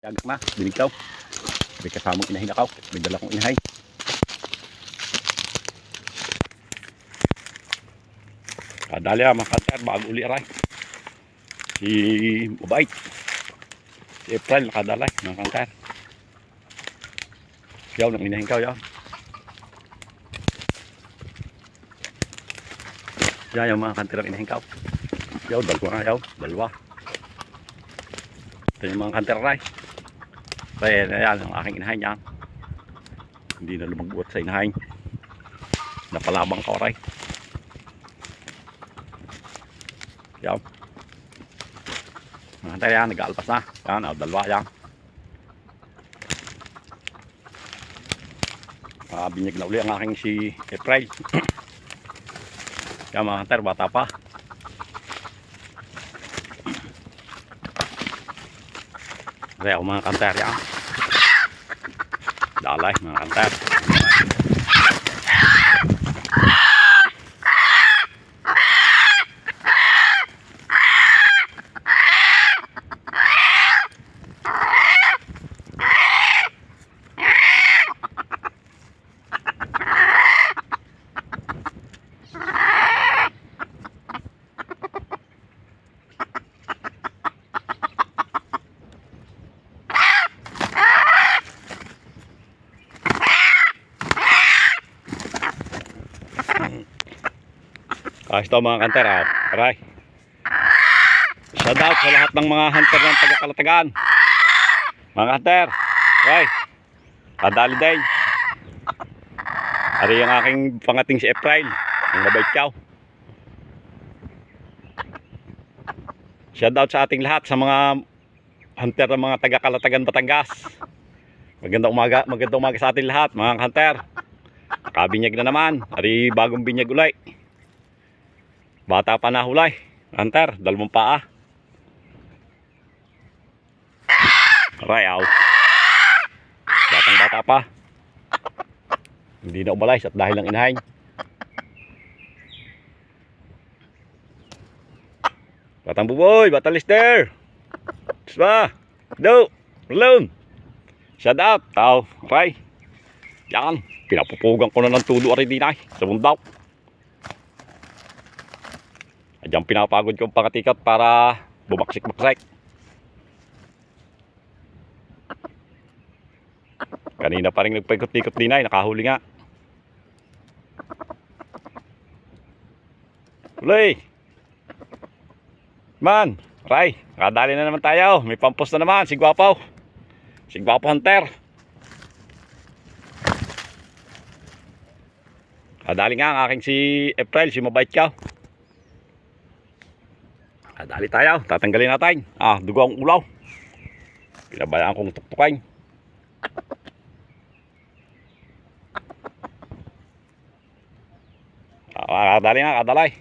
Agak ma, binigtaw. May kasamang inahin ako. May dala kong inahin. Kadali mga kanter, bago uli aray. Si Mabait. Si April nakadalay mga kanter. Yaw nang inahin ka yaw. Yan yung mga kanter ang inahin ka. Yaw, dalawa nga yaw. Dalawa. Ito yung mga kanter aray. Kaya yan ang aking inahin yan. Hindi na lumagbuot sa inahin. Napalabang ka aray. Yan. Mga kanter yan, nag-aalpas na. Yan, dalawa yan. Binyag na uli ang aking si April. Yan mga kanter, bata pa. Kaya ako mga kanter yan. Dalay mga kanter. Ayos ito mga kanter, aray. Shout out sa lahat ng mga hunter ng taga-Kalatagan. Mga kanter, aray. Kadali day. Aray ang aking pangating si April. Ang mabait kaw. Shout out sa ating lahat sa mga hunter ng mga taga-Kalatagan, Batangas. Magandang umaga sa ating lahat mga hunter. Nakabinyag na naman. Aray bagong binyag ulay. Bata pa na hulay. Hunter, dalawang paa. Aray, aw. Batang bata pa. Hindi na umalay at dahil lang inahin. Batang buboy, batang lister. Sba, do, alone. Shout out, tao, aray. Yan, pinapupugan ko na ng tulo aray dinay sa bundaw. Diyan pinapagod ko ang pangatikat para bumaksik-maksik. Kanina pa rin nagpaikot-ikot din ay nakahuli nga. Huli! Man! Ray! Nakadali na naman tayo. May pampos na naman. Si Gwapo. Si Gwapo Hunter. Nakadali nga ang aking si April. Si Mabait ka. Dali tayo, tatanggalin natin. Dugo ang ulaw. Pinabayaan kong tuktukain. Dali na, kadalay.